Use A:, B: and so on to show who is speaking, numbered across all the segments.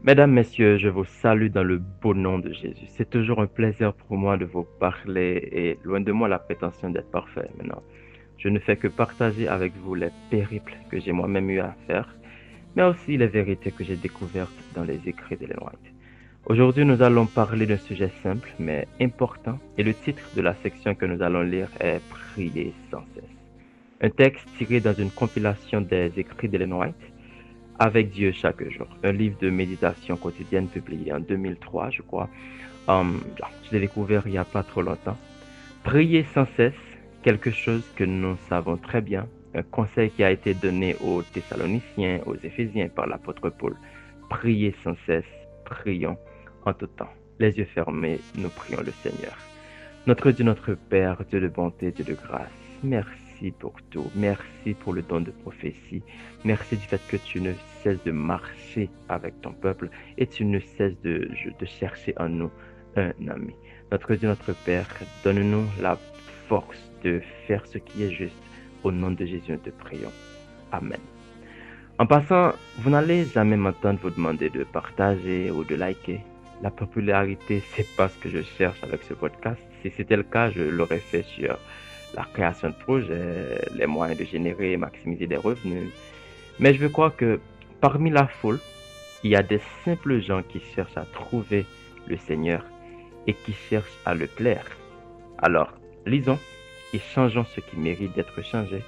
A: Mesdames, Messieurs, je vous salue dans le beau nom de Jésus. C'est toujours un plaisir pour moi de vous parler et loin de moi la prétention d'être parfait. Maintenant, je ne fais que partager avec vous les périples que j'ai moi-même eu à faire, mais aussi les vérités que j'ai découvertes dans les écrits d'Ellen White. Aujourd'hui, nous allons parler d'un sujet simple mais important et le titre de la section que nous allons lire est Prier sans cesse. Un texte tiré dans une compilation des écrits d'Ellen White avec Dieu chaque jour, un livre de méditation quotidienne publié en 2003, je crois. Je l'ai découvert il n'y a pas trop longtemps. Prier sans cesse, quelque chose que nous savons très bien, un conseil qui a été donné aux Thessaloniciens, aux Éphésiens par l'apôtre Paul. Priez sans cesse, prions en tout temps. Les yeux fermés, nous prions le Seigneur. Notre Dieu, notre Père, Dieu de bonté, Dieu de grâce, merci pour tout. Merci pour le don de prophétie. Merci du fait que tu ne cesses de marcher avec ton peuple et tu ne cesses de chercher en nous un ami. Notre Dieu, notre Père, donne-nous la force de faire ce qui est juste. Au nom de Jésus, nous te prions. Amen. En passant, vous n'allez jamais m'entendre vous demander de partager ou de liker. La popularité, c'est pas ce que je cherche avec ce podcast. Si c'était le cas, je l'aurais fait sur la création de projets, les moyens de générer et maximiser des revenus. Mais je veux croire que parmi la foule, il y a des simples gens qui cherchent à trouver le Seigneur et qui cherchent à le plaire. Alors, lisons et changeons ce qui mérite d'être changé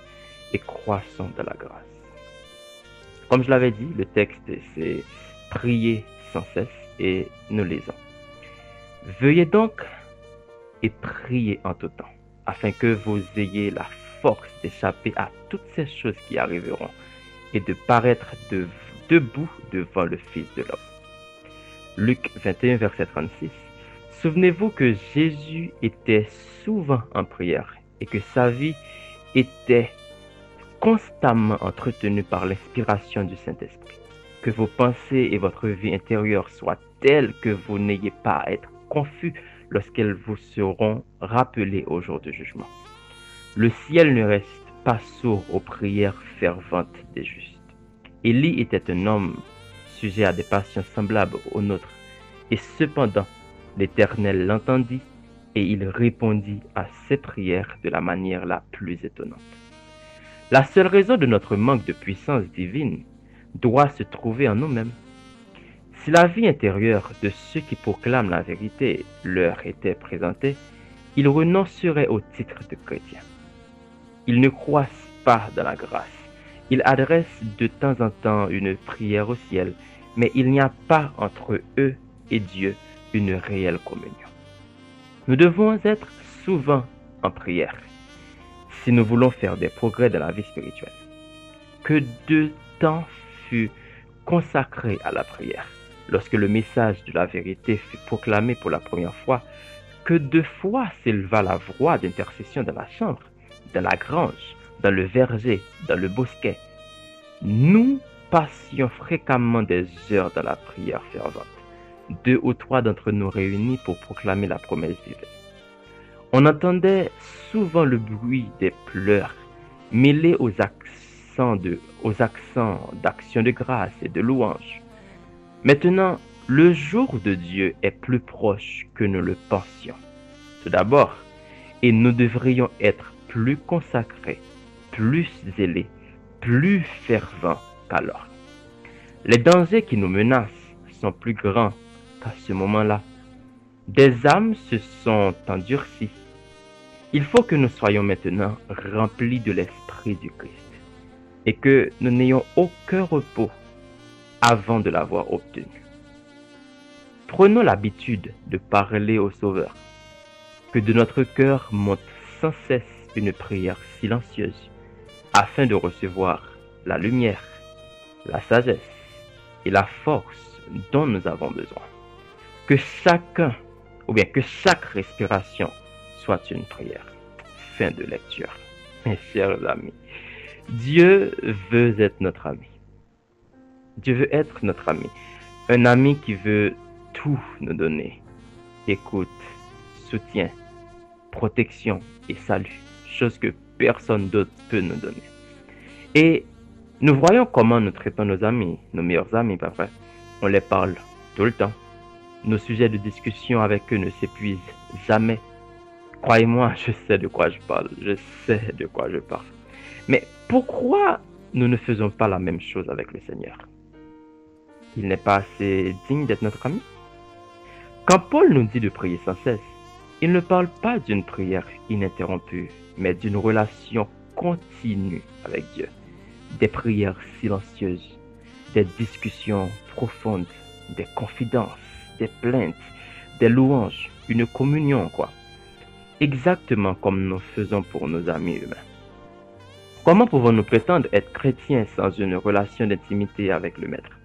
A: et croissons dans la grâce. Comme je l'avais dit, le texte, c'est prier sans cesse et nous lisons. Veuillez donc et priez en tout temps, afin que vous ayez la force d'échapper à toutes ces choses qui arriveront et de paraître debout devant le Fils de l'homme. Luc 21, verset 36. Souvenez-vous que Jésus était souvent en prière et que sa vie était constamment entretenue par l'inspiration du Saint-Esprit. Que vos pensées et votre vie intérieure soient telles que vous n'ayez pas à être confus lorsqu'elles vous seront rappelées au jour du jugement. Le ciel ne reste pas sourd aux prières ferventes des justes. Élie était un homme sujet à des passions semblables aux nôtres, et cependant l'Éternel l'entendit et il répondit à ses prières de la manière la plus étonnante. La seule raison de notre manque de puissance divine doit se trouver en nous-mêmes. Si la vie intérieure de ceux qui proclament la vérité leur était présentée, ils renonceraient au titre de chrétiens. Ils ne croient pas dans la grâce. Ils adressent de temps en temps une prière au ciel, mais il n'y a pas entre eux et Dieu une réelle communion. Nous devons être souvent en prière si nous voulons faire des progrès dans la vie spirituelle. Que de temps fut consacré à la prière. Lorsque le message de la vérité fut proclamé pour la première fois, que de fois s'éleva la voix d'intercession dans la chambre, dans la grange, dans le verger, dans le bosquet. Nous passions fréquemment des heures dans la prière fervente, 2 ou 3 d'entre nous réunis pour proclamer la promesse divine. On entendait souvent le bruit des pleurs mêlés aux accents d'action de grâce et de louange. Maintenant, le jour de Dieu est plus proche que nous le pensions. Tout d'abord, et nous devrions être plus consacrés, plus zélés, plus fervents qu'alors. Les dangers qui nous menacent sont plus grands qu'à ce moment-là. Des âmes se sont endurcies. Il faut que nous soyons maintenant remplis de l'Esprit du Christ et que nous n'ayons aucun repos avant de l'avoir obtenu. Prenons l'habitude de parler au Sauveur, que de notre cœur monte sans cesse une prière silencieuse afin de recevoir la lumière, la sagesse et la force dont nous avons besoin. Que chaque respiration soit une prière. Fin de lecture. Mes chers amis, Dieu veut être notre ami. Dieu veut être notre ami. Un ami qui veut tout nous donner. Écoute, soutien, protection et salut. Chose que personne d'autre peut nous donner. Et nous voyons comment nous traitons nos amis, nos meilleurs amis, pas vrai? On les parle tout le temps. Nos sujets de discussion avec eux ne s'épuisent jamais. Croyez-moi, je sais de quoi je parle. Je sais de quoi je parle. Mais pourquoi nous ne faisons pas la même chose avec le Seigneur? Il n'est pas assez digne d'être notre ami? Quand Paul nous dit de prier sans cesse, il ne parle pas d'une prière ininterrompue, mais d'une relation continue avec Dieu. Des prières silencieuses, des discussions profondes, des confidences, des plaintes, des louanges, une communion, quoi. Exactement comme nous faisons pour nos amis humains. Comment pouvons-nous prétendre être chrétiens sans une relation d'intimité avec le Maître?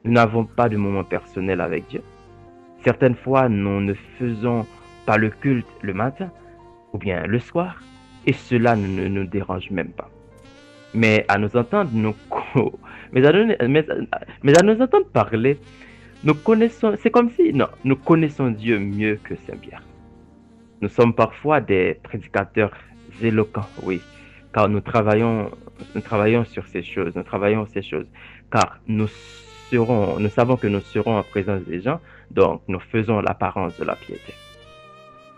A: Nous n'avons pas de moment personnel avec Dieu. Certaines fois, nous ne faisons pas le culte le matin ou bien le soir, et cela ne nous dérange même pas. Mais à nous entendre, mais à nous entendre parler, nous connaissons, c'est comme si, non, nous connaissons Dieu mieux que Saint-Pierre. Nous sommes parfois des prédicateurs éloquents, oui, car nous travaillons sur ces choses, nous travaillons ces choses, car nous savons que nous serons en présence des gens, donc nous faisons l'apparence de la piété.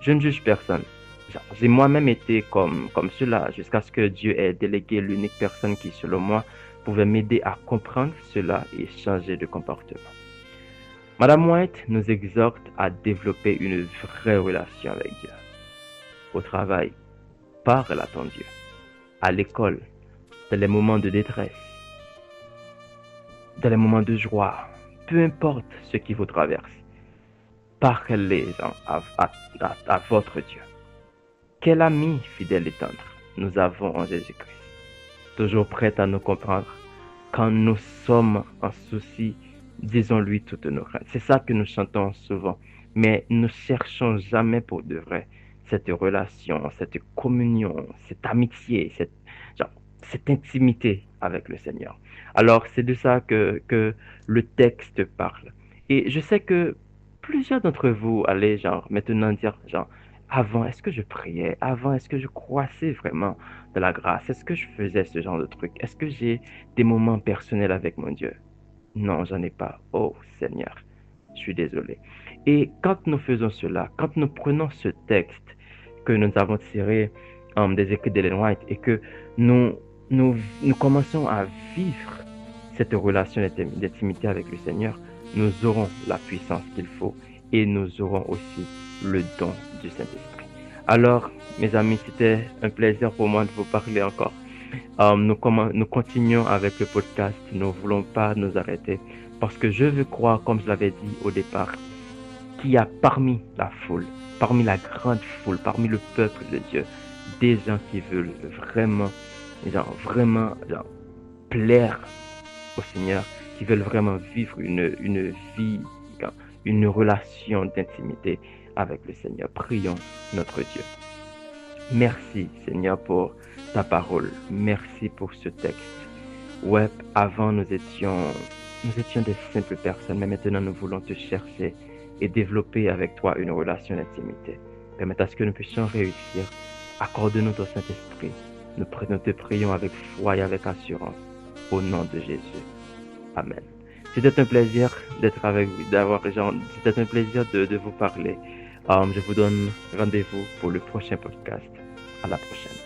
A: Je ne juge personne. J'ai moi-même été comme cela jusqu'à ce que Dieu ait délégué l'unique personne qui, selon moi, pouvait m'aider à comprendre cela et changer de comportement. Madame White nous exhorte à développer une vraie relation avec Dieu. Au travail, parle à ton Dieu. À l'école, dans les moments de détresse, dans les moments de joie, peu importe ce qui vous traverse, parlez à votre Dieu. Quel ami fidèle et tendre nous avons en Jésus-Christ, toujours prêt à nous comprendre. Quand nous sommes en souci, disons-lui toutes nos craintes. C'est ça que nous chantons souvent, mais nous cherchons jamais pour de vrai cette relation, cette communion, cette amitié, cette intimité avec le Seigneur. Alors, c'est de ça que le texte parle. Et je sais que plusieurs d'entre vous allez maintenant dire avant, est-ce que je priais? Avant, est-ce que je croissais vraiment de la grâce? Est-ce que je faisais ce genre de truc? Est-ce que j'ai des moments personnels avec mon Dieu? Non, j'en ai pas. Oh Seigneur, je suis désolé. Et quand nous faisons cela, quand nous prenons ce texte que nous avons tiré des écrits d'Ellen White et que nous commençons à vivre cette relation d'intimité avec le Seigneur, nous aurons la puissance qu'il faut et nous aurons aussi le don du Saint-Esprit. Alors, mes amis, c'était un plaisir pour moi de vous parler encore. Nous continuons avec le podcast. Nous ne voulons pas nous arrêter parce que je veux croire, comme je l'avais dit au départ, qu'il y a parmi la foule, parmi la grande foule, parmi le peuple de Dieu, des gens qui veulent vraiment plaire au Seigneur, qui veulent vraiment vivre une vie, une relation d'intimité avec le Seigneur. Prions notre Dieu. Merci Seigneur pour ta parole. Merci pour ce texte. Ouais, avant nous étions des simples personnes, mais maintenant nous voulons te chercher et développer avec toi une relation d'intimité. Permette à ce que nous puissions réussir. Accorde-nous ton Saint-Esprit. Nous te prions avec foi et avec assurance. Au nom de Jésus. Amen. C'était un plaisir d'être avec vous, c'était un plaisir de vous parler. Je vous donne rendez-vous pour le prochain podcast. À la prochaine.